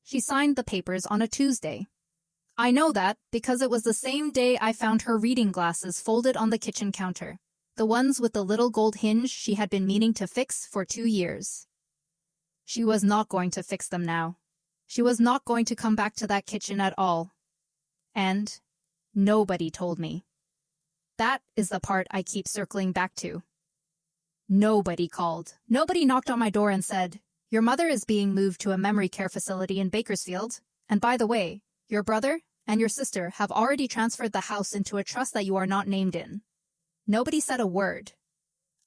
She signed the papers on a Tuesday. I know that because it was the same day I found her reading glasses folded on the kitchen counter, the ones with the little gold hinge she had been meaning to fix for 2 years. She was not going to fix them now. She was not going to come back to that kitchen at all. And nobody told me. That is the part I keep circling back to. Nobody called. Nobody knocked on my door and said, "Your mother is being moved to a memory care facility in Bakersfield, and by the way, your brother and your sister have already transferred the house into a trust that you are not named in." Nobody said a word.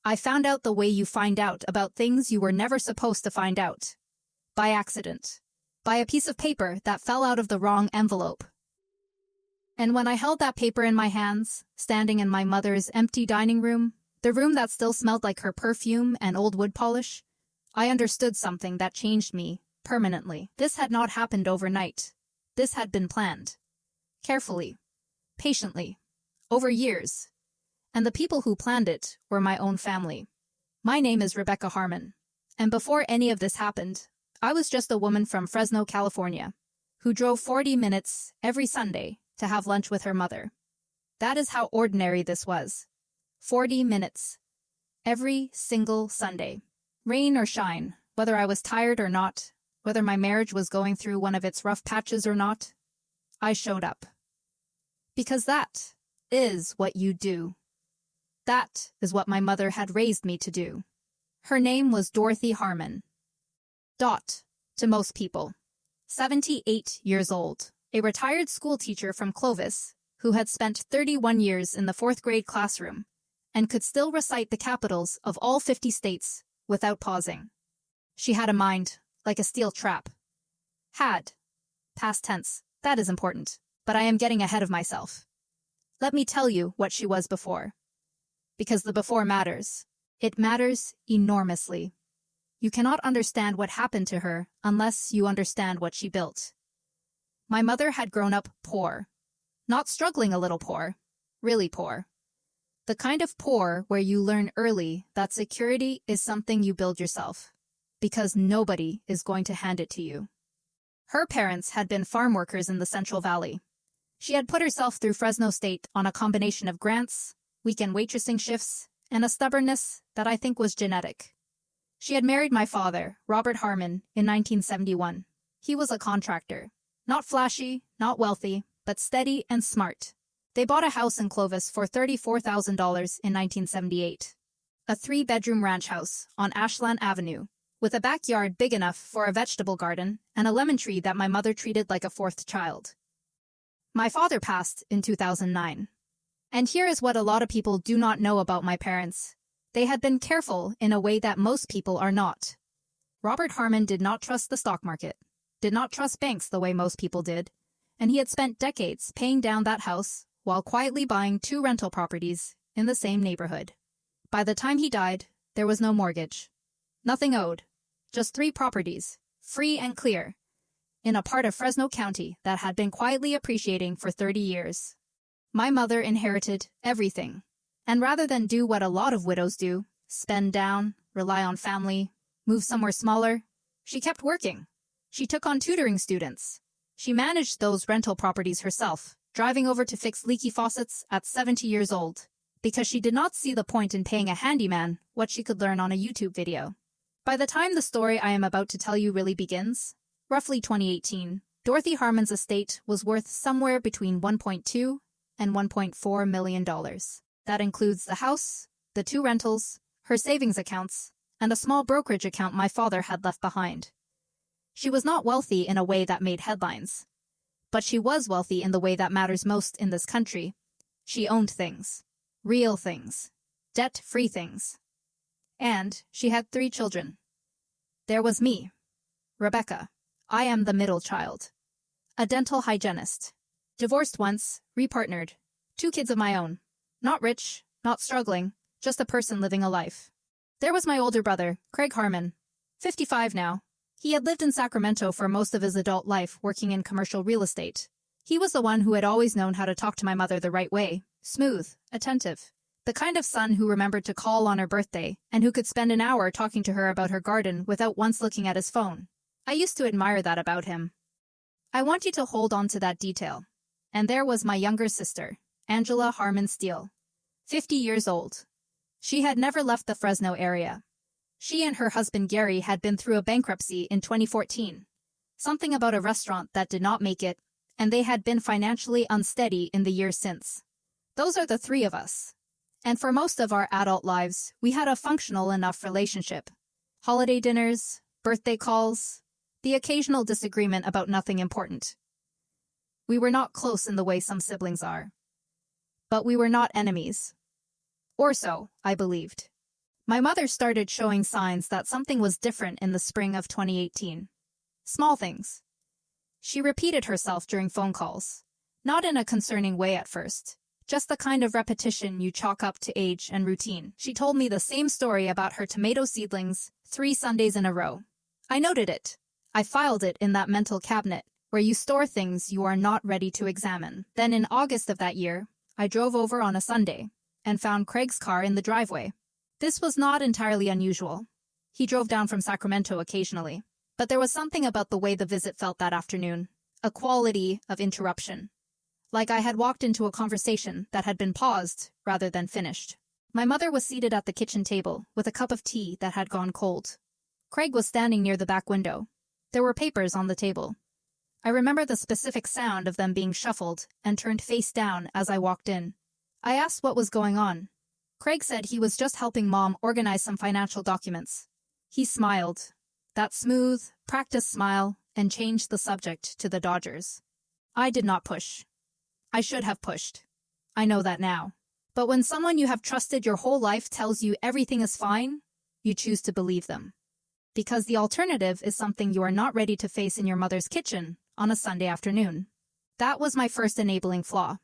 I found out the way you find out about things you were never supposed to find out. By accident. By a piece of paper that fell out of the wrong envelope. And when I held that paper in my hands, standing in my mother's empty dining room, the room that still smelled like her perfume and old wood polish, I understood something that changed me permanently. This had not happened overnight. This had been planned. Carefully. Patiently. Over years. And the people who planned it were my own family. My name is Rebecca Harmon. And before any of this happened, I was just a woman from Fresno, California, who drove 40 minutes every Sunday to have lunch with her mother. That is how ordinary this was. 40 minutes. Every single Sunday. Rain or shine, whether I was tired or not, whether my marriage was going through one of its rough patches or not, I showed up. Because that is what you do. That is what my mother had raised me to do. Her name was Dorothy Harmon. Dot, to most people. 78 years old, a retired school teacher from Clovis who had spent 31 years in the 4th grade classroom and could still recite the capitals of all 50 states without pausing. She had a mind like a steel trap. Had. Past tense. That is important, but I am getting ahead of myself. Let me tell you what she was before. Because the before matters. It matters enormously. You cannot understand what happened to her unless you understand what she built. My mother had grown up poor. Not struggling a little poor. Really poor. The kind of poor where you learn early that security is something you build yourself. Because nobody is going to hand it to you. Her parents had been farm workers in the Central Valley. She had put herself through Fresno State on a combination of grants, weekend waitressing shifts, and a stubbornness that I think was genetic. She had married my father, Robert Harmon, in 1971. He was a contractor. Not flashy, not wealthy, but steady and smart. They bought a house in Clovis for $34,000 in 1978. A 3-bedroom ranch house on Ashland Avenue, with a backyard big enough for a vegetable garden and a lemon tree that my mother treated like a 4th child. My father passed in 2009. And here is what a lot of people do not know about my parents. They had been careful in a way that most people are not. Robert Harmon did not trust the stock market, did not trust banks the way most people did, and he had spent decades paying down that house while quietly buying 2 rental properties in the same neighborhood. By the time he died, there was no mortgage. Nothing owed. Just 3 properties, free and clear, in a part of Fresno County that had been quietly appreciating for 30 years. My mother inherited everything. And rather than do what a lot of widows do, spend down, rely on family, move somewhere smaller, she kept working. She took on tutoring students. She managed those rental properties herself, driving over to fix leaky faucets at 70 years old, because she did not see the point in paying a handyman what she could learn on a YouTube video. By the time the story I am about to tell you really begins, roughly 2018, Dorothy Harmon's estate was worth somewhere between $1.2 and $1.4 million. That includes the house, the 2 rentals, her savings accounts, and a small brokerage account my father had left behind. She was not wealthy in a way that made headlines. But she was wealthy in the way that matters most in this country. She owned things. Real things. Debt-free things. And she had 3 children. There was me, Rebecca. I am the middle child. A dental hygienist. Divorced once, repartnered. 2 kids of my own. Not rich, not struggling, just a person living a life. There was my older brother, Craig Harmon, 55 now. He had lived in Sacramento for most of his adult life working in commercial real estate. He was the one who had always known how to talk to my mother the right way, smooth, attentive. The kind of son who remembered to call on her birthday and who could spend an hour talking to her about her garden without once looking at his phone. I used to admire that about him. I want you to hold on to that detail. And there was my younger sister, Angela Harmon Steele, 50 years old. She had never left the Fresno area. She and her husband Gary had been through a bankruptcy in 2014. Something about a restaurant that did not make it, and they had been financially unsteady in the years since. Those are the three of us. And for most of our adult lives, we had a functional enough relationship. Holiday dinners, birthday calls, the occasional disagreement about nothing important. We were not close in the way some siblings are. But we were not enemies. Or so, I believed. My mother started showing signs that something was different in the spring of 2018. Small things. She repeated herself during phone calls. Not in a concerning way at first. Just the kind of repetition you chalk up to age and routine. She told me the same story about her tomato seedlings 3 Sundays in a row. I noted it. I filed it in that mental cabinet, where you store things you are not ready to examine. Then in August of that year, I drove over on a Sunday and found Craig's car in the driveway. This was not entirely unusual. He drove down from Sacramento occasionally. But there was something about the way the visit felt that afternoon. A quality of interruption. Like I had walked into a conversation that had been paused rather than finished. My mother was seated at the kitchen table with a cup of tea that had gone cold. Craig was standing near the back window. There were papers on the table. I remember the specific sound of them being shuffled and turned face down as I walked in. I asked what was going on. Craig said he was just helping Mom organize some financial documents. He smiled. That smooth, practiced smile, and changed the subject to the Dodgers. I did not push. I should have pushed. I know that now. But when someone you have trusted your whole life tells you everything is fine, you choose to believe them. Because the alternative is something you are not ready to face in your mother's kitchen on a Sunday afternoon. That was my first enabling flaw.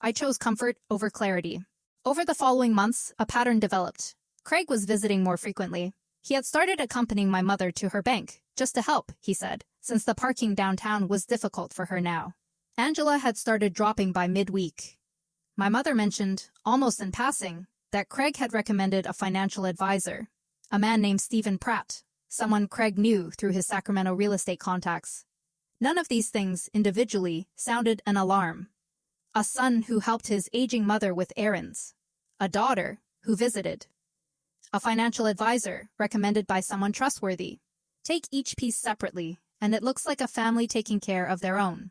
I chose comfort over clarity. Over the following months, a pattern developed. Craig was visiting more frequently. He had started accompanying my mother to her bank, just to help, he said, since the parking downtown was difficult for her now. Angela had started dropping by midweek. My mother mentioned, almost in passing, that Craig had recommended a financial advisor, a man named Stephen Pratt, someone Craig knew through his Sacramento real estate contacts. None of these things individually sounded an alarm. A son who helped his aging mother with errands. A daughter who visited. A financial advisor recommended by someone trustworthy. Take each piece separately, and it looks like a family taking care of their own.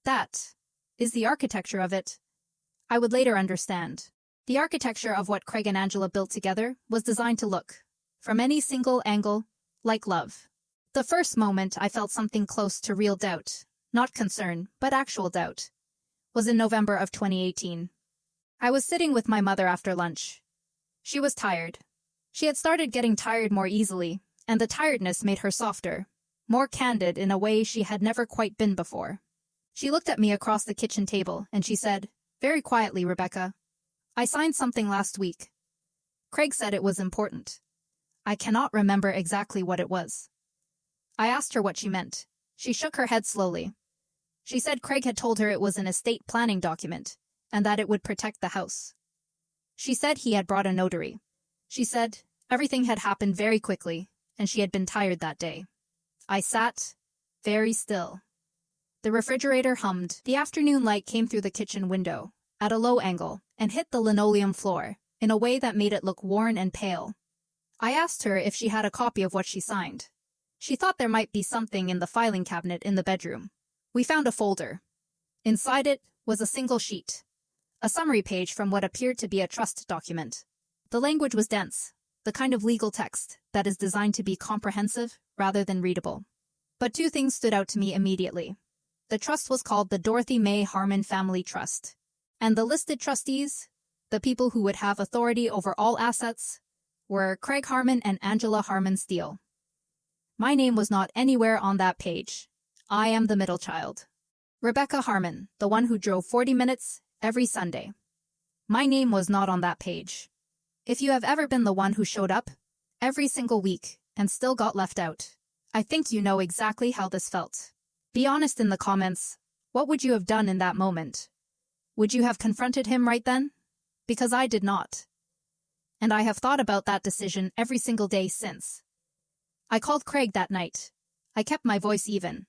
That is the architecture of it. I would later understand. The architecture of what Craig and Angela built together was designed to look, from any single angle, like love. The first moment I felt something close to real doubt, not concern, but actual doubt, was in November of 2018. I was sitting with my mother after lunch. She was tired. She had started getting tired more easily, and the tiredness made her softer, more candid in a way she had never quite been before. She looked at me across the kitchen table, and she said, very quietly, Rebecca, I signed something last week. Craig said it was important. I cannot remember exactly what it was. I asked her what she meant. She shook her head slowly. She said Craig had told her it was an estate planning document, and that it would protect the house. She said he had brought a notary. She said everything had happened very quickly, and she had been tired that day. I sat, very still. The refrigerator hummed. The afternoon light came through the kitchen window, at a low angle, and hit the linoleum floor, in a way that made it look worn and pale. I asked her if she had a copy of what she signed. She thought there might be something in the filing cabinet in the bedroom. We found a folder. Inside it was a single sheet, a summary page from what appeared to be a trust document. The language was dense, the kind of legal text that is designed to be comprehensive rather than readable. But two things stood out to me immediately. The trust was called the Dorothy May Harmon Family Trust, and the listed trustees, the people who would have authority over all assets, were Craig Harmon and Angela Harmon Steele. My name was not anywhere on that page. I am the middle child. Rebecca Harmon, the one who drove 40 minutes every Sunday. My name was not on that page. If you have ever been the one who showed up every single week and still got left out, I think you know exactly how this felt. Be honest in the comments. What would you have done in that moment? Would you have confronted him right then? Because I did not. And I have thought about that decision every single day since. I called Craig that night. I kept my voice even.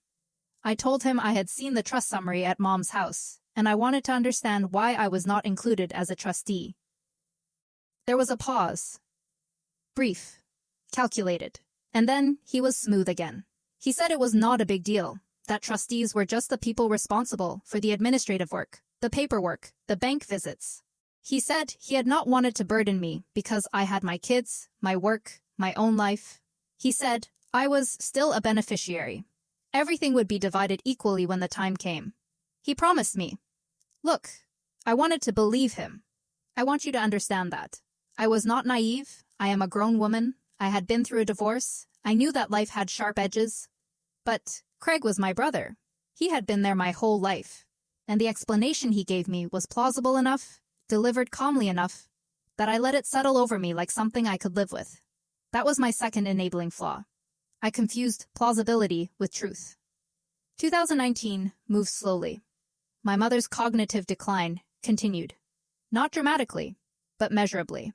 I told him I had seen the trust summary at Mom's house, and I wanted to understand why I was not included as a trustee. There was a pause. Brief. Calculated. And then he was smooth again. He said it was not a big deal, that trustees were just the people responsible for the administrative work, the paperwork, the bank visits. He said he had not wanted to burden me because I had my kids, my work, my own life. He said I was still a beneficiary. Everything would be divided equally when the time came. He promised me. Look, I wanted to believe him. I want you to understand that. I was not naive. I am a grown woman. I had been through a divorce. I knew that life had sharp edges. But Craig was my brother. He had been there my whole life. And the explanation he gave me was plausible enough, delivered calmly enough, that I let it settle over me like something I could live with. That was my second enabling flaw. I confused plausibility with truth. 2019 moved slowly. My mother's cognitive decline continued. Not dramatically, but measurably.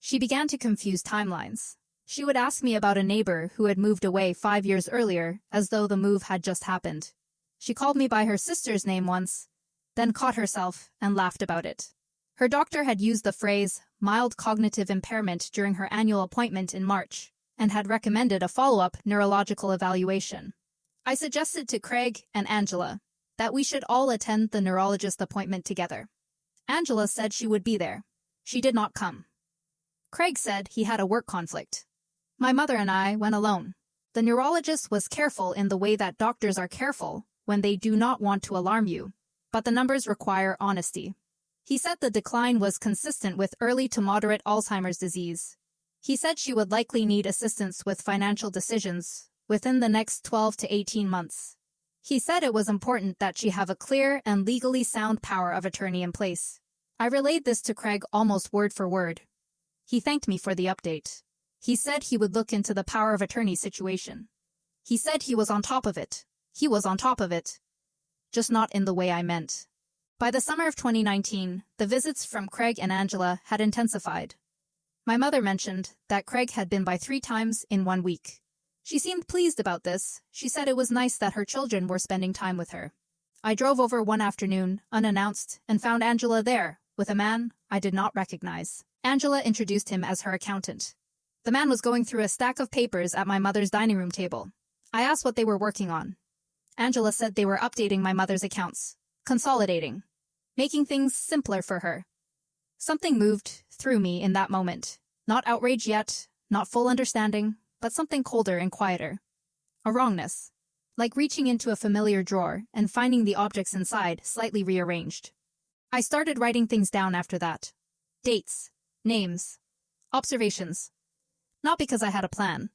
She began to confuse timelines. She would ask me about a neighbor who had moved away 5 years earlier, as though the move had just happened. She called me by her sister's name once, then caught herself and laughed about it. Her doctor had used the phrase mild cognitive impairment during her annual appointment in March, and had recommended a follow-up neurological evaluation. I suggested to Craig and Angela that we should all attend the neurologist appointment together. Angela said she would be there. She did not come. Craig said he had a work conflict. My mother and I went alone. The neurologist was careful in the way that doctors are careful when they do not want to alarm you, but the numbers require honesty. He said the decline was consistent with early to moderate Alzheimer's disease. He said she would likely need assistance with financial decisions within the next 12 to 18 months. He said it was important that she have a clear and legally sound power of attorney in place. I relayed this to Craig almost word for word. He thanked me for the update. He said he would look into the power of attorney situation. He said he was on top of it. He was on top of it. Just not in the way I meant. By the summer of 2019, the visits from Craig and Angela had intensified. My mother mentioned that Craig had been by 3 times in 1 week. She seemed pleased about this. She said it was nice that her children were spending time with her. I drove over one afternoon, unannounced, and found Angela there, with a man I did not recognize. Angela introduced him as her accountant. The man was going through a stack of papers at my mother's dining room table. I asked what they were working on. Angela said they were updating my mother's accounts, consolidating, making things simpler for her. Something moved through me in that moment. Not outrage yet, not full understanding, but something colder and quieter. A wrongness. Like reaching into a familiar drawer and finding the objects inside slightly rearranged. I started writing things down after that. Dates, names, observations. Not because I had a plan,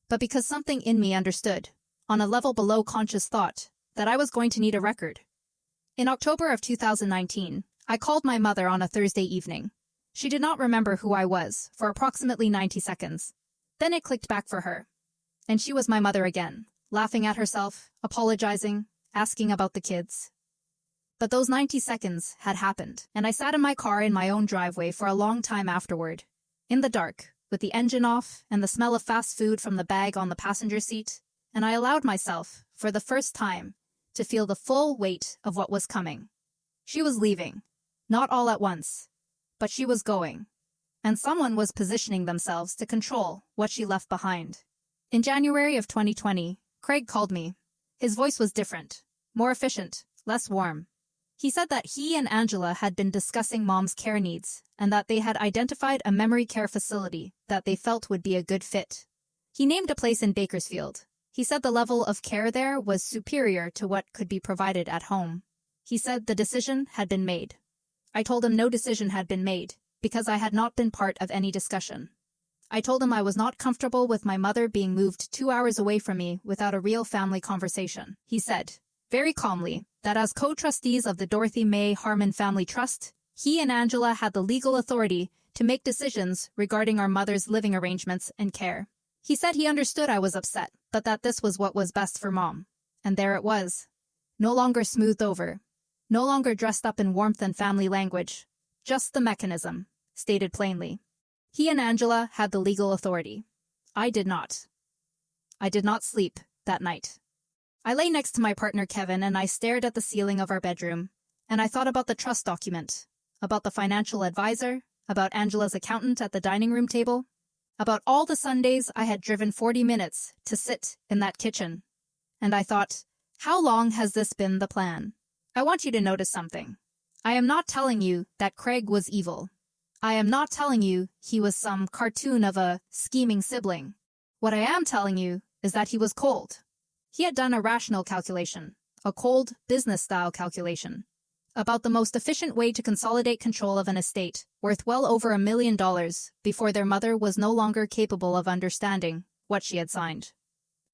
but because something in me understood, on a level below conscious thought, that I was going to need a record. In October of 2019, I called my mother on a Thursday evening. She did not remember who I was for approximately 90 seconds. Then it clicked back for her. And she was my mother again, laughing at herself, apologizing, asking about the kids. But those 90 seconds had happened, and I sat in my car in my own driveway for a long time afterward. In the dark, with the engine off and the smell of fast food from the bag on the passenger seat, and I allowed myself, for the first time, to feel the full weight of what was coming. She was leaving, not all at once, but she was going, and someone was positioning themselves to control what she left behind. In January of 2020, Craig called me. His voice was different, more efficient, less warm. He said that he and Angela had been discussing Mom's care needs and that they had identified a memory care facility that they felt would be a good fit. He named a place in Bakersfield. He said the level of care there was superior to what could be provided at home. He said the decision had been made. I told him no decision had been made because I had not been part of any discussion. I told him I was not comfortable with my mother being moved 2 hours away from me without a real family conversation. He said, very calmly, that as co-trustees of the Dorothy Harmon Family Trust, he and Angela had the legal authority to make decisions regarding our mother's living arrangements and care. He said he understood I was upset, but that this was what was best for Mom. And there it was. No longer smoothed over. No longer dressed up in warmth and family language. Just the mechanism, stated plainly. He and Angela had the legal authority. I did not. I did not sleep that night. I lay next to my partner Kevin and I stared at the ceiling of our bedroom, and I thought about the trust document, about the financial advisor, about Angela's accountant at the dining room table, about all the Sundays I had driven 40 minutes to sit in that kitchen. And I thought, how long has this been the plan? I want you to notice something. I am not telling you that Craig was evil. I am not telling you he was some cartoon of a scheming sibling. What I am telling you is that he was cold. He had done a rational calculation, a cold business-style calculation, about the most efficient way to consolidate control of an estate worth well over $1 million before their mother was no longer capable of understanding what she had signed.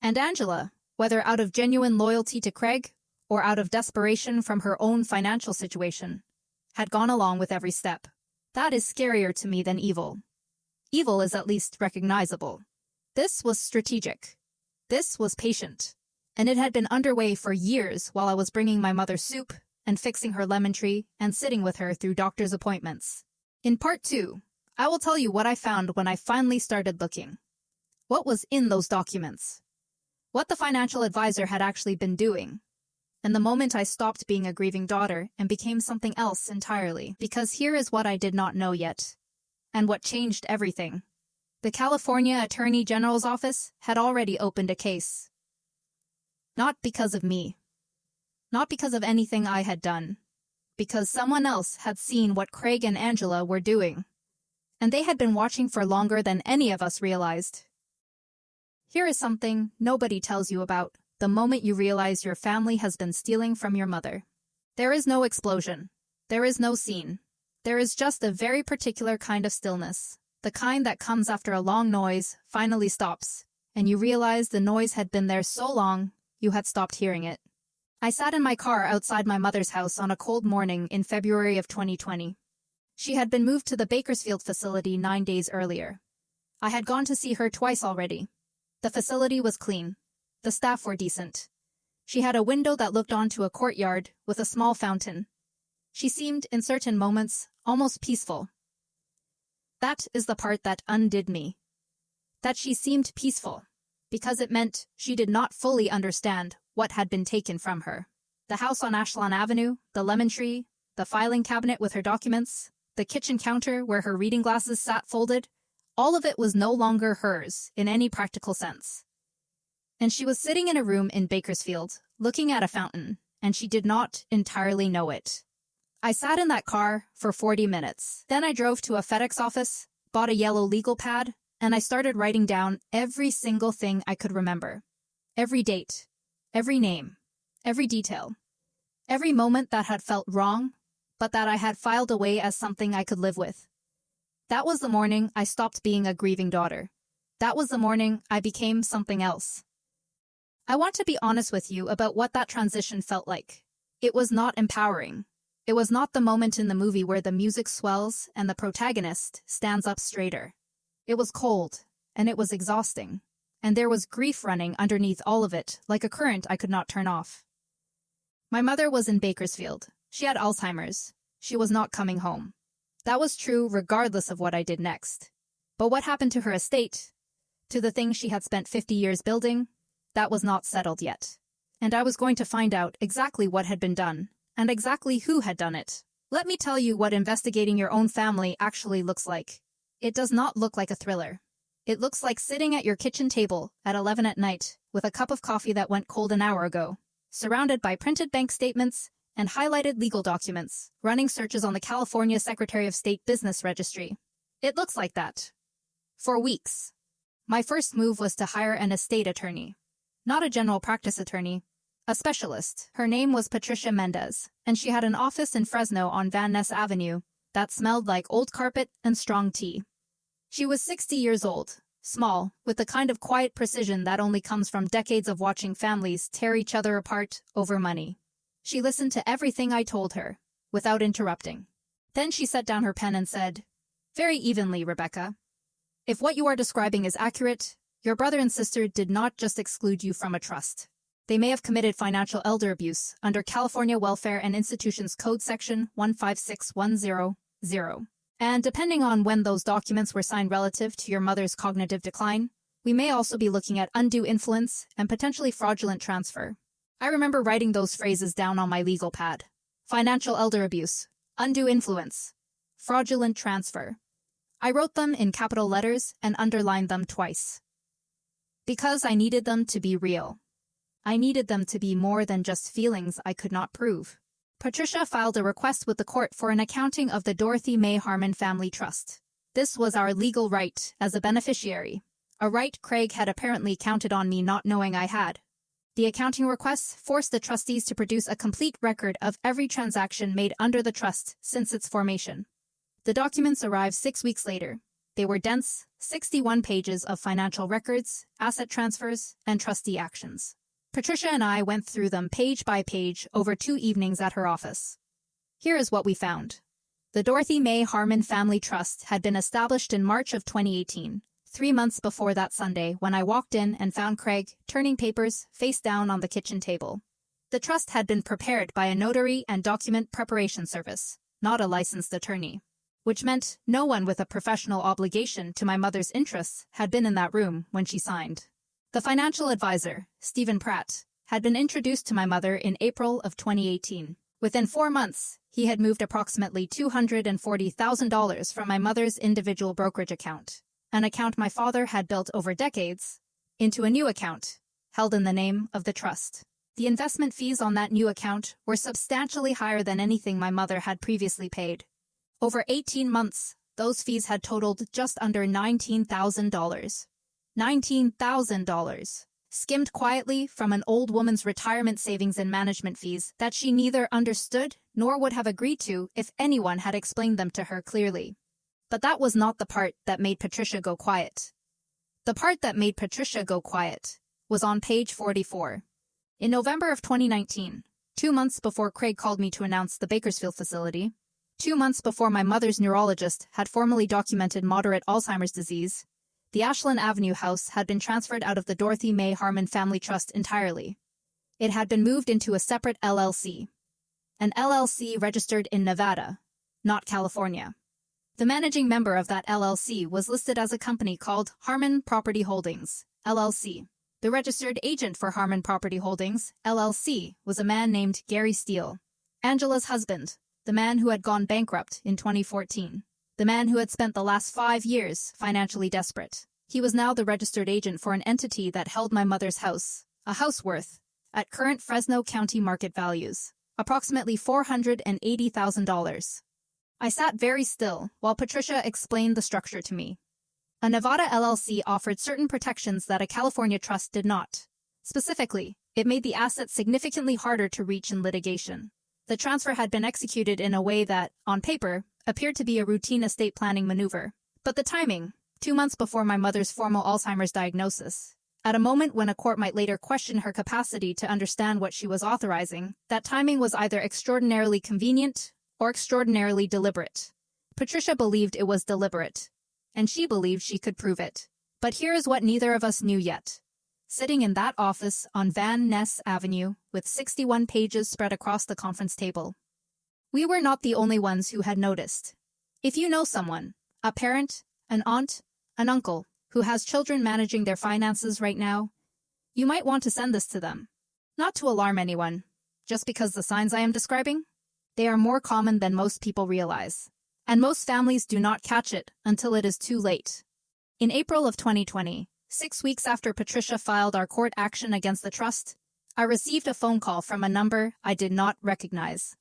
And Angela, whether out of genuine loyalty to Craig or out of desperation from her own financial situation, had gone along with every step. That is scarier to me than evil. Evil is at least recognizable. This was strategic. This was patient. And it had been underway for years while I was bringing my mother soup and fixing her lemon tree and sitting with her through doctor's appointments. In part 2, I will tell you what I found when I finally started looking. What was in those documents? What the financial advisor had actually been doing? And the moment I stopped being a grieving daughter and became something else entirely. Because here is what I did not know yet, and what changed everything. The California Attorney General's office had already opened a case. Not because of me. Not because of anything I had done. Because someone else had seen what Craig and Angela were doing. And they had been watching for longer than any of us realized. Here is something nobody tells you about the moment you realize your family has been stealing from your mother. There is no explosion. There is no scene. There is just a very particular kind of stillness. The kind that comes after a long noise finally stops, and you realize the noise had been there so long, you had stopped hearing it. I sat in my car outside my mother's house on a cold morning in February of 2020. She had been moved to the Bakersfield facility 9 days earlier. I had gone to see her twice already. The facility was clean. The staff were decent. She had a window that looked onto a courtyard with a small fountain. She seemed, in certain moments, almost peaceful. That is the part that undid me. That she seemed peaceful, because it meant she did not fully understand what had been taken from her. The house on Ashland Avenue, the lemon tree, the filing cabinet with her documents, the kitchen counter where her reading glasses sat folded, all of it was no longer hers in any practical sense. And she was sitting in a room in Bakersfield, looking at a fountain, and she did not entirely know it. I sat in that car for 40 minutes. Then I drove to a FedEx office, bought a yellow legal pad, and I started writing down every single thing I could remember. Every date, every name, every detail, every moment that had felt wrong, but that I had filed away as something I could live with. That was the morning I stopped being a grieving daughter. That was the morning I became something else. I want to be honest with you about what that transition felt like. It was not empowering. It was not the moment in the movie where the music swells and the protagonist stands up straighter. It was cold, and it was exhausting, and there was grief running underneath all of it like a current I could not turn off. My mother was in Bakersfield. She had Alzheimer's. She was not coming home. That was true regardless of what I did next. But what happened to her estate? To the thing she had spent 50 years building? That was not settled yet. And I was going to find out exactly what had been done, and exactly who had done it. Let me tell you what investigating your own family actually looks like. It does not look like a thriller. It looks like sitting at your kitchen table at 11 at night with a cup of coffee that went cold an hour ago, surrounded by printed bank statements and highlighted legal documents, running searches on the California Secretary of State Business Registry. It looks like that. For weeks. My first move was to hire an estate attorney. Not a general practice attorney, a specialist. Her name was Patricia Mendez, and she had an office in Fresno on Van Ness Avenue that smelled like old carpet and strong tea. She was 60 years old, small, with the kind of quiet precision that only comes from decades of watching families tear each other apart over money. She listened to everything I told her, without interrupting. Then she set down her pen and said, "Very evenly, Rebecca. If what you are describing is accurate, your brother and sister did not just exclude you from a trust. They may have committed financial elder abuse under California Welfare and Institutions Code Section 156100. And depending on when those documents were signed relative to your mother's cognitive decline, we may also be looking at undue influence and potentially fraudulent transfer. I remember writing those phrases down on my legal pad. Financial elder abuse, undue influence, fraudulent transfer. I wrote them in capital letters and underlined them twice. Because I needed them to be real. I needed them to be more than just feelings I could not prove. Patricia filed a request with the court for an accounting of the Dorothy May Harmon Family Trust. This was our legal right as a beneficiary, a right Craig had apparently counted on me not knowing I had. The accounting requests forced the trustees to produce a complete record of every transaction made under the trust since its formation. The documents arrived 6 weeks later. They were dense, 61 pages of financial records, asset transfers, and trustee actions. Patricia and I went through them page by page over 2 evenings at her office. Here is what we found. The Dorothy May Harmon Family Trust had been established in March of 2018, 3 months before that Sunday when I walked in and found Craig turning papers face down on the kitchen table. The trust had been prepared by a notary and document preparation service, not a licensed attorney, which meant no one with a professional obligation to my mother's interests had been in that room when she signed. The financial advisor, Stephen Pratt, had been introduced to my mother in April of 2018. Within 4 months, he had moved approximately $240,000 from my mother's individual brokerage account, an account my father had built over decades, into a new account, held in the name of the trust. The investment fees on that new account were substantially higher than anything my mother had previously paid. Over 18 months, those fees had totaled just under $19,000. $19,000, skimmed quietly from an old woman's retirement savings and management fees that she neither understood nor would have agreed to if anyone had explained them to her clearly. But that was not the part that made Patricia go quiet. The part that made Patricia go quiet was on page 44. In November of 2019, 2 months before Craig called me to announce the Bakersfield facility, 2 months before my mother's neurologist had formally documented moderate Alzheimer's disease, the Ashland Avenue house had been transferred out of the Dorothy May Harmon Family Trust entirely. It had been moved into a separate LLC. An LLC registered in Nevada, not California. The managing member of that LLC was listed as a company called Harmon Property Holdings, LLC. The registered agent for Harmon Property Holdings, LLC, was a man named Gary Steele, Angela's husband, the man who had gone bankrupt in 2014. The man who had spent the last 5 years financially desperate. He was now the registered agent for an entity that held my mother's house, a house worth, at current Fresno County market values, approximately $480,000. I sat very still while Patricia explained the structure to me. A Nevada LLC offered certain protections that a California trust did not. Specifically, it made the asset significantly harder to reach in litigation. The transfer had been executed in a way that, on paper, appeared to be a routine estate planning maneuver. But the timing, 2 months before my mother's formal Alzheimer's diagnosis, at a moment when a court might later question her capacity to understand what she was authorizing, that timing was either extraordinarily convenient or extraordinarily deliberate. Patricia believed it was deliberate, and she believed she could prove it. But here is what neither of us knew yet. Sitting in that office on Van Ness Avenue with 61 pages spread across the conference table, we were not the only ones who had noticed. If you know someone, a parent, an aunt, an uncle, who has children managing their finances right now, you might want to send this to them. Not to alarm anyone, just because the signs I am describing, they are more common than most people realize. And most families do not catch it until it is too late. In April of 2020, 6 weeks after Patricia filed our court action against the trust, I received a phone call from a number I did not recognize.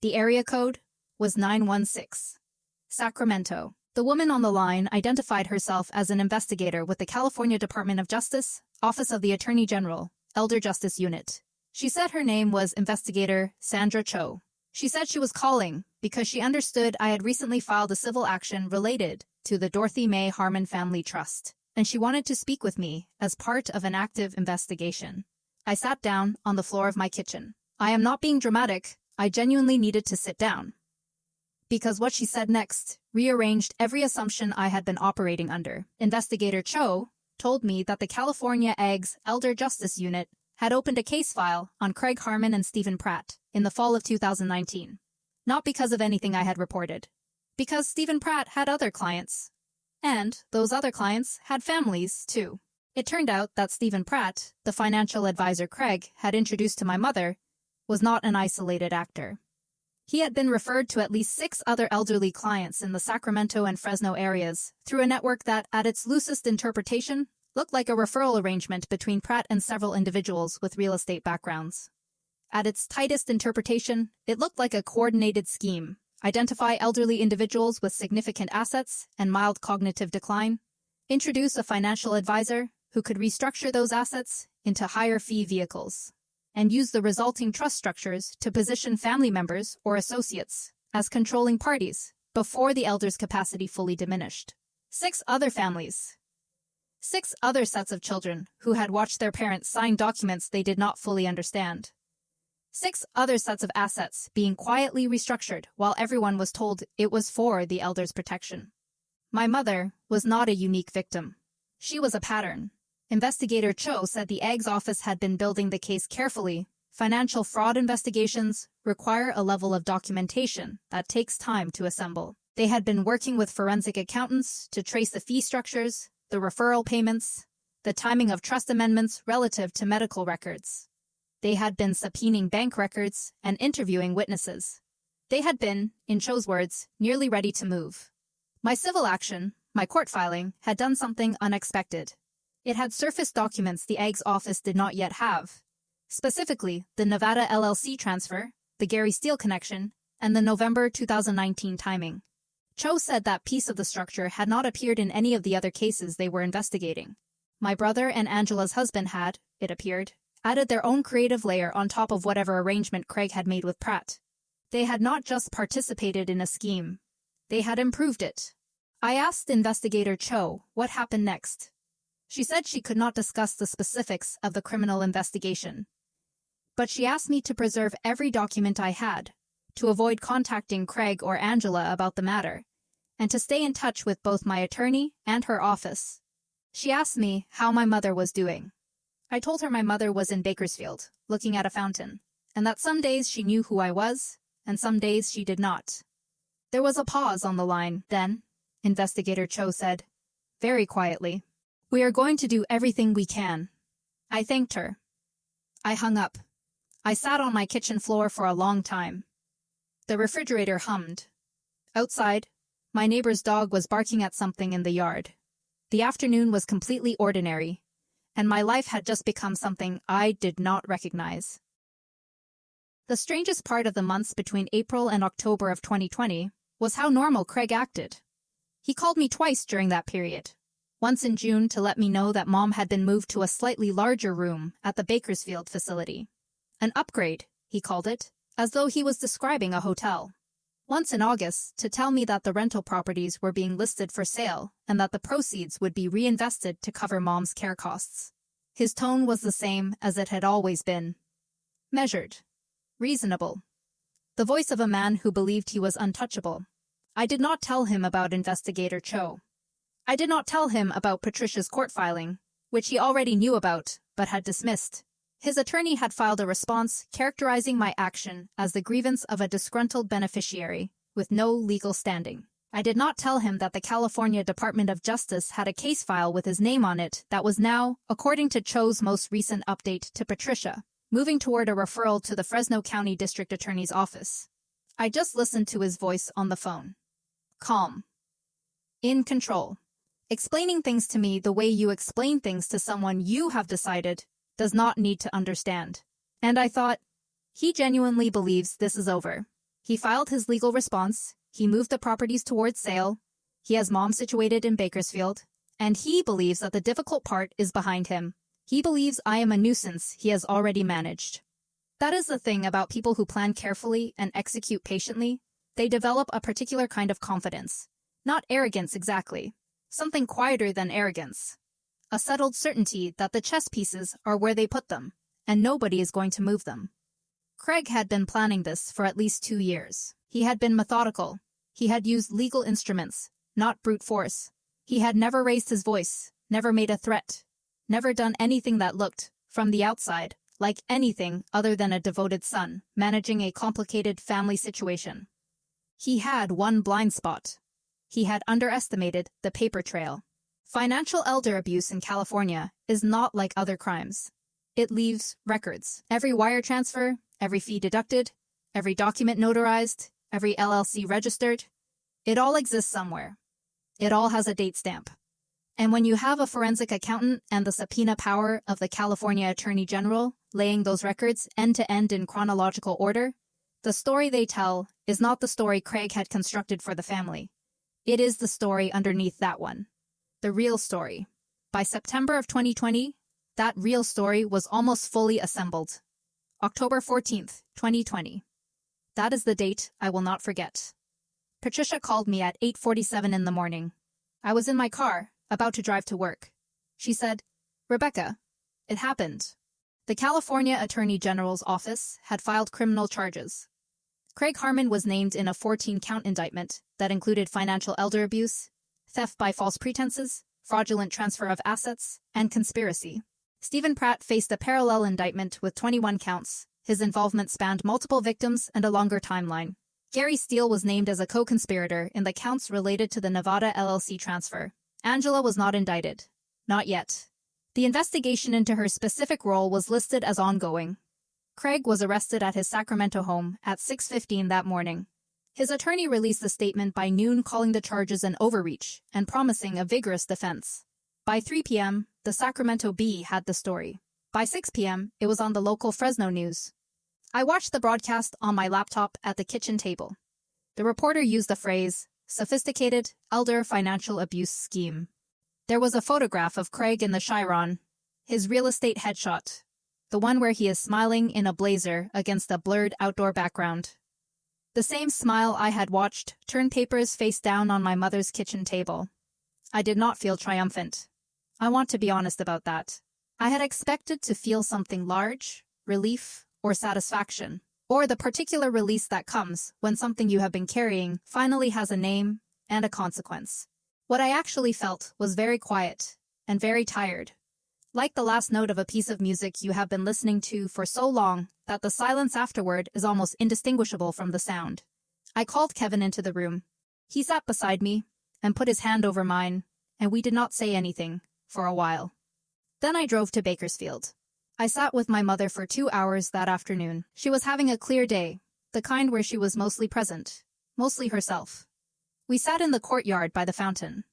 The area code was 916. Sacramento. The woman on the line identified herself as an investigator with the California Department of Justice, Office of the Attorney General, Elder Justice Unit. She said her name was Investigator Sandra Cho. She said she was calling because she understood I had recently filed a civil action related to the Dorothy May Harmon Family Trust, and she wanted to speak with me as part of an active investigation. I sat down on the floor of my kitchen. I am not being dramatic. I genuinely needed to sit down. Because what she said next rearranged every assumption I had been operating under. Investigator Cho told me that the California Eggs Elder Justice Unit had opened a case file on Craig Harmon and Stephen Pratt in the fall of 2019. Not because of anything I had reported. Because Stephen Pratt had other clients. And those other clients had families, too. It turned out that Stephen Pratt, the financial advisor Craig had introduced to my mother, was not an isolated actor. He had been referred to at least 6 other elderly clients in the Sacramento and Fresno areas through a network that, at its loosest interpretation, looked like a referral arrangement between Pratt and several individuals with real estate backgrounds. At its tightest interpretation, it looked like a coordinated scheme. Identify elderly individuals with significant assets and mild cognitive decline, introduce a financial advisor who could restructure those assets into higher fee vehicles, and use the resulting trust structures to position family members or associates as controlling parties before the elder's capacity fully diminished. 6 other families. 6 other sets of children who had watched their parents sign documents they did not fully understand. 6 other sets of assets being quietly restructured while everyone was told it was for the elder's protection. My mother was not a unique victim. She was a pattern. Investigator Cho said the AG's office had been building the case carefully. Financial fraud investigations require a level of documentation that takes time to assemble. They had been working with forensic accountants to trace the fee structures, the referral payments, the timing of trust amendments relative to medical records. They had been subpoenaing bank records and interviewing witnesses. They had been, in Cho's words, nearly ready to move. My civil action, my court filing, had done something unexpected. It had surfaced documents the AG's office did not yet have. Specifically, the Nevada LLC transfer, the Gary Steele connection, and the November 2019 timing. Cho said that piece of the structure had not appeared in any of the other cases they were investigating. My brother and Angela's husband had, it appeared, added their own creative layer on top of whatever arrangement Craig had made with Pratt. They had not just participated in a scheme. They had improved it. I asked investigator Cho what happened next. She said she could not discuss the specifics of the criminal investigation. But she asked me to preserve every document I had, to avoid contacting Craig or Angela about the matter, and to stay in touch with both my attorney and her office. She asked me how my mother was doing. I told her my mother was in Bakersfield, looking at a fountain, and that some days she knew who I was, and some days she did not. There was a pause on the line. Then, Investigator Cho said, very quietly, "We are going to do everything we can." I thanked her. I hung up. I sat on my kitchen floor for a long time. The refrigerator hummed. Outside, my neighbor's dog was barking at something in the yard. The afternoon was completely ordinary, and my life had just become something I did not recognize. The strangest part of the months between April and October of 2020 was how normal Craig acted. He called me twice during that period. Once in June to let me know that Mom had been moved to a slightly larger room at the Bakersfield facility. An upgrade, he called it, as though he was describing a hotel. Once in August to tell me that the rental properties were being listed for sale and that the proceeds would be reinvested to cover Mom's care costs. His tone was the same as it had always been. Measured. Reasonable. The voice of a man who believed he was untouchable. I did not tell him about Investigator Cho. I did not tell him about Patricia's court filing, which he already knew about, but had dismissed. His attorney had filed a response characterizing my action as the grievance of a disgruntled beneficiary, with no legal standing. I did not tell him that the California Department of Justice had a case file with his name on it that was now, according to Cho's most recent update to Patricia, moving toward a referral to the Fresno County District Attorney's office. I just listened to his voice on the phone. Calm. In control. Explaining things to me the way you explain things to someone you have decided does not need to understand. And I thought, he genuinely believes this is over. He filed his legal response, he moved the properties towards sale, he has Mom situated in Bakersfield, and he believes that the difficult part is behind him. He believes I am a nuisance he has already managed. That is the thing about people who plan carefully and execute patiently. They develop a particular kind of confidence. Not arrogance exactly. Something quieter than arrogance. A settled certainty that the chess pieces are where they put them, and nobody is going to move them. Craig had been planning this for at least 2 years. He had been methodical. He had used legal instruments, not brute force. He had never raised his voice, never made a threat, never done anything that looked, from the outside, like anything other than a devoted son managing a complicated family situation. He had one blind spot. He had underestimated the paper trail. Financial elder abuse in California is not like other crimes. It leaves records. Every wire transfer, every fee deducted, every document notarized, every LLC registered. It all exists somewhere. It all has a date stamp. And when you have a forensic accountant and the subpoena power of the California Attorney General laying those records end-to-end in chronological order, the story they tell is not the story Craig had constructed for the family. It is the story underneath that one. The real story. By September of 2020, that real story was almost fully assembled. October 14th, 2020. That is the date I will not forget. Patricia called me at 8:47 in the morning. I was in my car, about to drive to work. She said, "Rebecca, it happened." The California Attorney General's office had filed criminal charges. Craig Harmon was named in a 14-count indictment that included financial elder abuse, theft by false pretenses, fraudulent transfer of assets, and conspiracy. Stephen Pratt faced a parallel indictment with 21 counts. His involvement spanned multiple victims and a longer timeline. Gary Steele was named as a co-conspirator in the counts related to the Nevada LLC transfer. Angela was not indicted. Not yet. The investigation into her specific role was listed as ongoing. Craig was arrested at his Sacramento home at 6:15 that morning. His attorney released a statement by noon calling the charges an overreach and promising a vigorous defense. By 3 p.m., the Sacramento Bee had the story. By 6 p.m., it was on the local Fresno News. I watched the broadcast on my laptop at the kitchen table. The reporter used the phrase, "sophisticated elder financial abuse scheme." There was a photograph of Craig in the Chiron, his real estate headshot, the one where he is smiling in a blazer against a blurred outdoor background. The same smile I had watched turn papers face down on my mother's kitchen table. I did not feel triumphant. I want to be honest about that. I had expected to feel something large, relief, or satisfaction, or the particular release that comes when something you have been carrying finally has a name and a consequence. What I actually felt was very quiet and very tired, like the last note of a piece of music you have been listening to for so long that the silence afterward is almost indistinguishable from the sound. I called Kevin into the room. He sat beside me and put his hand over mine, and we did not say anything for a while. Then I drove to Bakersfield. I sat with my mother for 2 hours that afternoon. She was having a clear day, the kind where she was mostly present, mostly herself. We sat in the courtyard by the fountain.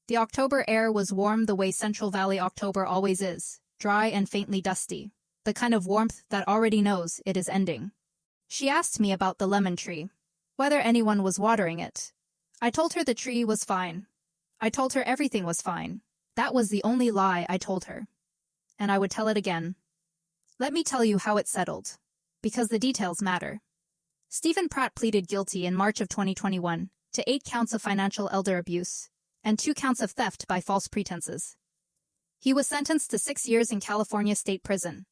The October air was warm the way Central Valley October always is, dry and faintly dusty, the kind of warmth that already knows it is ending. She asked me about the lemon tree, whether anyone was watering it. I told her the tree was fine. I told her everything was fine. That was the only lie I told her. And I would tell it again. Let me tell you how it settled, because the details matter. Stephen Pratt pleaded guilty in March of 2021 to 8 counts of financial elder abuse and 2 counts of theft by false pretenses. He was sentenced to 6 years in California State Prison.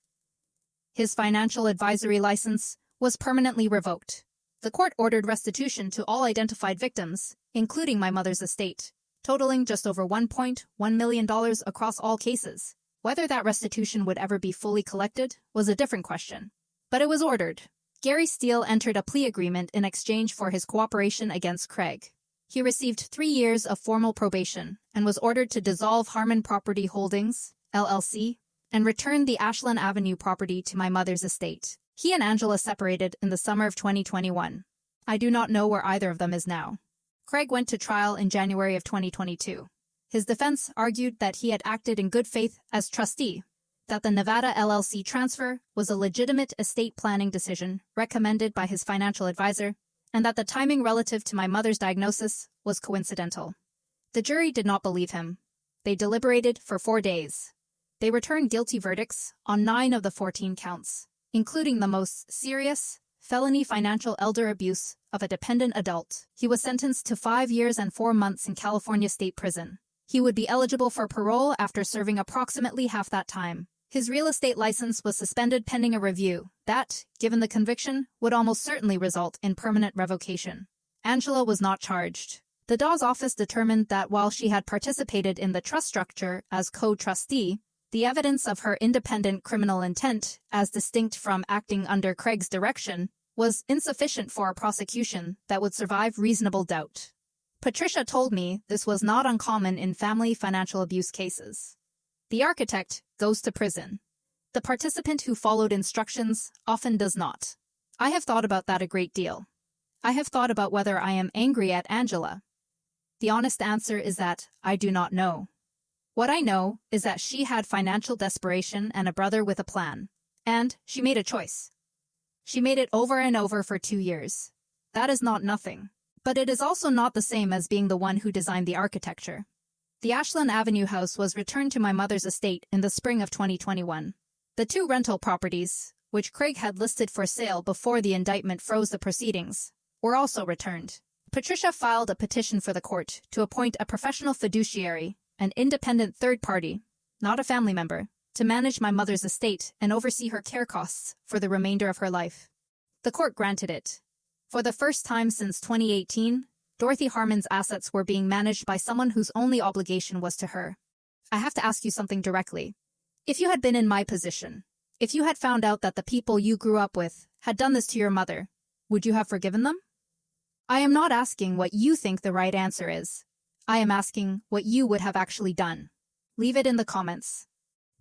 His financial advisory license was permanently revoked. The court ordered restitution to all identified victims, including my mother's estate, totaling just over $1.1 million across all cases. Whether that restitution would ever be fully collected was a different question. But it was ordered. Gary Steele entered a plea agreement in exchange for his cooperation against Craig. He received 3 years of formal probation and was ordered to dissolve Harmon Property Holdings, LLC, and return the Ashland Avenue property to my mother's estate. He and Angela separated in the summer of 2021. I do not know where either of them is now. Craig went to trial in January of 2022. His defense argued that he had acted in good faith as trustee, that the Nevada LLC transfer was a legitimate estate planning decision recommended by his financial advisor, and that the timing relative to my mother's diagnosis was coincidental. The jury did not believe him. They deliberated for 4 days. They returned guilty verdicts on 9 of the 14 counts, including the most serious, felony financial elder abuse of a dependent adult. He was sentenced to 5 years and 4 months in California State Prison. He would be eligible for parole after serving approximately half that time. His real estate license was suspended pending a review that, given the conviction, would almost certainly result in permanent revocation. Angela was not charged. The Dawes office determined that while she had participated in the trust structure as co-trustee, the evidence of her independent criminal intent, as distinct from acting under Craig's direction, was insufficient for a prosecution that would survive reasonable doubt. Patricia told me this was not uncommon in family financial abuse cases. The architect goes to prison. The participant who followed instructions often does not. I have thought about that a great deal. I have thought about whether I am angry at Angela. The honest answer is that I do not know. What I know is that she had financial desperation and a brother with a plan. And she made a choice. She made it over and over for 2 years. That is not nothing. But it is also not the same as being the one who designed the architecture. The Ashland Avenue house was returned to my mother's estate in the spring of 2021. The 2 rental properties, which Craig had listed for sale before the indictment froze the proceedings, were also returned. Patricia filed a petition for the court to appoint a professional fiduciary, an independent third party, not a family member, to manage my mother's estate and oversee her care costs for the remainder of her life. The court granted it. For the first time since 2018, Dorothy Harmon's assets were being managed by someone whose only obligation was to her. I have to ask you something directly. If you had been in my position, if you had found out that the people you grew up with had done this to your mother, would you have forgiven them? I am not asking what you think the right answer is. I am asking what you would have actually done. Leave it in the comments.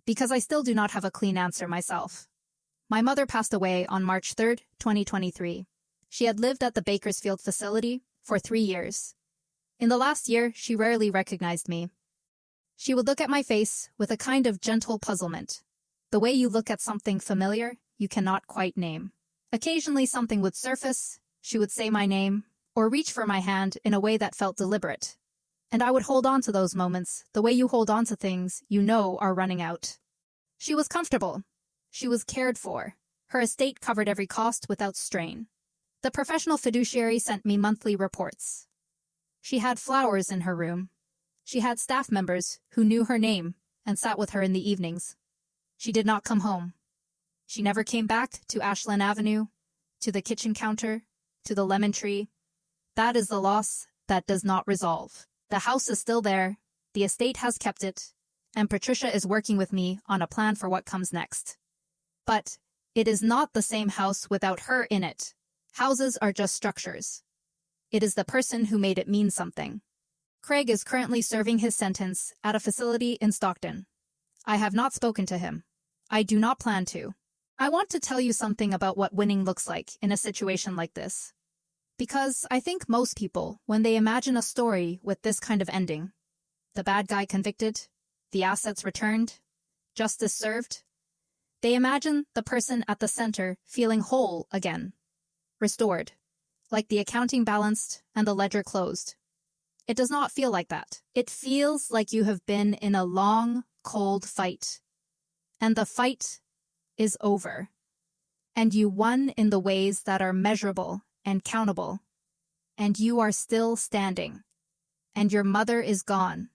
Because I still do not have a clean answer myself. My mother passed away on March 3, 2023. She had lived at the Bakersfield facility for 3 years. In the last year, she rarely recognized me. She would look at my face with a kind of gentle puzzlement. The way you look at something familiar you cannot quite name. Occasionally something would surface, she would say my name, or reach for my hand in a way that felt deliberate. And I would hold on to those moments, the way you hold on to things you know are running out. She was comfortable. She was cared for. Her estate covered every cost without strain. The professional fiduciary sent me monthly reports. She had flowers in her room. She had staff members who knew her name and sat with her in the evenings. She did not come home. She never came back to Ashland Avenue, to the kitchen counter, to the lemon tree. That is the loss that does not resolve. The house is still there, the estate has kept it, and Patricia is working with me on a plan for what comes next. But it is not the same house without her in it. Houses are just structures. It is the person who made it mean something. Craig is currently serving his sentence at a facility in Stockton. I have not spoken to him. I do not plan to. I want to tell you something about what winning looks like in a situation like this. Because I think most people, when they imagine a story with this kind of ending, the bad guy convicted, the assets returned, justice served, they imagine the person at the center feeling whole again, restored, like the accounting balanced and the ledger closed. It does not feel like that. It feels like you have been in a long, cold fight, and the fight is over, and you won in the ways that are measurable and countable, and you are still standing, and your mother is gone,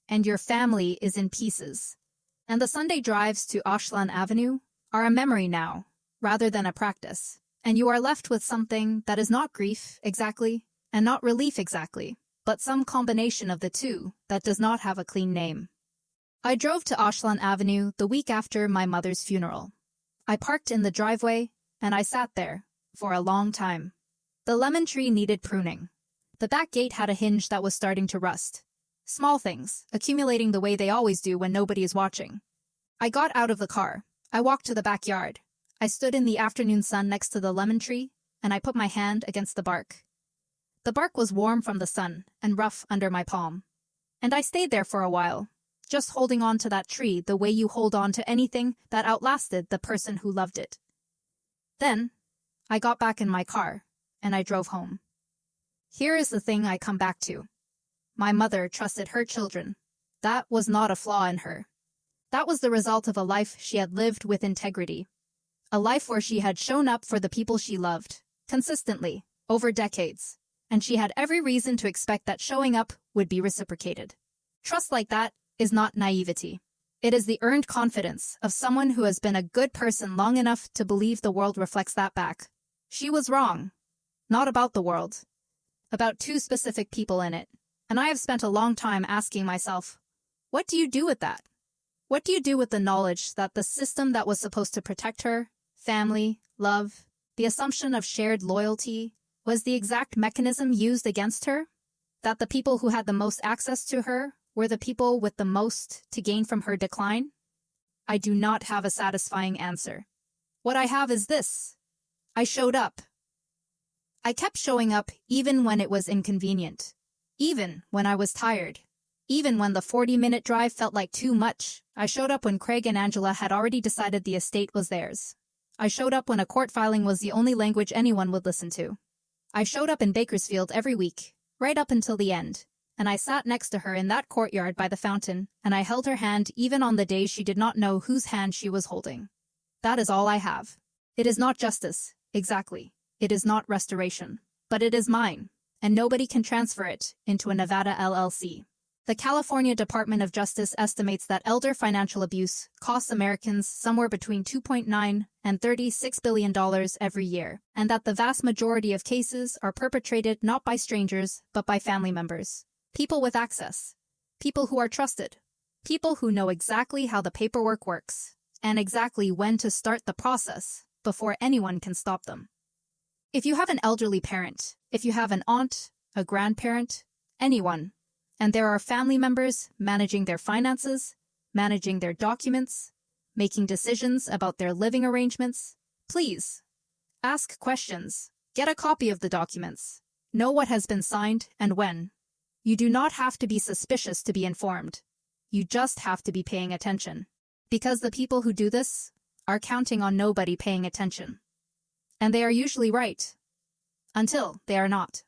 and your family is in pieces, and the Sunday drives to Ashland Avenue are a memory now, rather than a practice, and you are left with something that is not grief exactly, and not relief exactly, but some combination of the two that does not have a clean name. I drove to Ashland Avenue the week after my mother's funeral. I parked in the driveway, and I sat there for a long time. The lemon tree needed pruning. The back gate had a hinge that was starting to rust. Small things, accumulating the way they always do when nobody is watching. I got out of the car. I walked to the backyard. I stood in the afternoon sun next to the lemon tree, and I put my hand against the bark. The bark was warm from the sun and rough under my palm. And I stayed there for a while, just holding on to that tree the way you hold on to anything that outlasted the person who loved it. Then, I got back in my car, and I drove home. Here is the thing I come back to. My mother trusted her children. That was not a flaw in her. That was the result of a life she had lived with integrity. A life where she had shown up for the people she loved, consistently, over decades. And she had every reason to expect that showing up would be reciprocated. Trust like that is not naivety. It is the earned confidence of someone who has been a good person long enough to believe the world reflects that back. She was wrong. Not about the world. About 2 specific people in it. And I have spent a long time asking myself, what do you do with that? What do you do with the knowledge that the system that was supposed to protect her, family, love, the assumption of shared loyalty, was the exact mechanism used against her? That the people who had the most access to her were the people with the most to gain from her decline? I do not have a satisfying answer. What I have is this. I showed up. I kept showing up even when it was inconvenient. Even when I was tired. Even when the 40-minute drive felt like too much. I showed up when Craig and Angela had already decided the estate was theirs. I showed up when a court filing was the only language anyone would listen to. I showed up in Bakersfield every week, right up until the end, and I sat next to her in that courtyard by the fountain, and I held her hand even on the days she did not know whose hand she was holding. That is all I have. It is not justice, exactly. It is not restoration. But it is mine, and nobody can transfer it into a Nevada LLC. The California Department of Justice estimates that elder financial abuse costs Americans somewhere between $2.9 and $36 billion every year, and that the vast majority of cases are perpetrated not by strangers but by family members, people with access, people who are trusted, people who know exactly how the paperwork works, and exactly when to start the process before anyone can stop them. If you have an elderly parent, if you have an aunt, a grandparent, anyone, and there are family members managing their finances, managing their documents, making decisions about their living arrangements, please ask questions. Get a copy of the documents. Know what has been signed and when. You do not have to be suspicious to be informed. You just have to be paying attention. Because the people who do this are counting on nobody paying attention. And they are usually right. Until they are not.